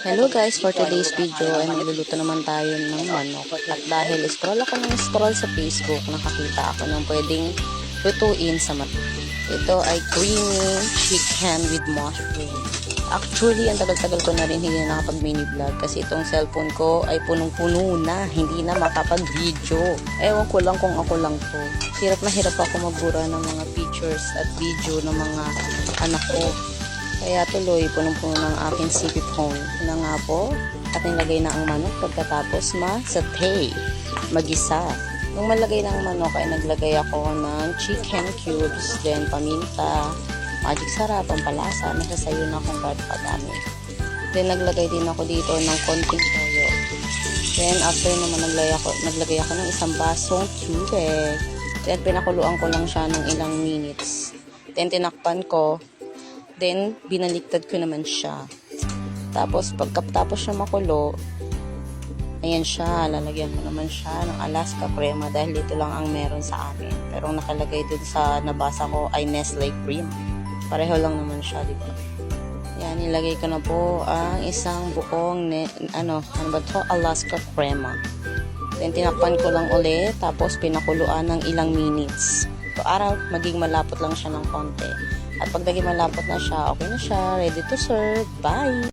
Hello guys, for today's video ay magluluto naman tayo ng manok. At dahil scroll sa Facebook, nakakita ako ng pwedeng lutuin sa manok. Ito ay creamy chicken with mushroom. Actually, ang tagal-tagal ko na rin hindi nakapag-mini vlog kasi itong cellphone ko ay punong-puno na, hindi na makapag-video. Ewan ko lang kung ako lang to. Hirap na hirap ako magbura ng mga pictures at video ng mga anak ko. Kaya tuloy, punong-puno ng aking CP phone. Na nga po, at nilagay na ang manok pagkatapos ma-saute, magisa. Nung malagay ng manok ay naglagay ako ng chicken cubes, then paminta, magic sarap, pampalasa, nasasayo na kung gaano kadami. Then naglagay din ako dito ng konting toyo. Then after naman naglagay ako ng isang basong tubig. Then pinakuluan ko lang siya ng ilang minutes. Then tinakpan ko. Then, binaliktad ko naman siya. Tapos, pagkatapos siya makulo, ayan siya, lalagyan ko naman siya ng Alaska crema dahil dito lang ang meron sa amin. Pero nakalagay dun sa nabasa ko ay Nestle cream. Pareho lang naman siya, di ba? Yan, nilagay ko na po ang isang buong, Alaska crema. Then, tinakpan ko lang ulit, tapos pinakuluan ng ilang minutes. So, maging malapot lang siya ng konti. At pag naging malapot na siya, okay na siya, ready to serve. Bye!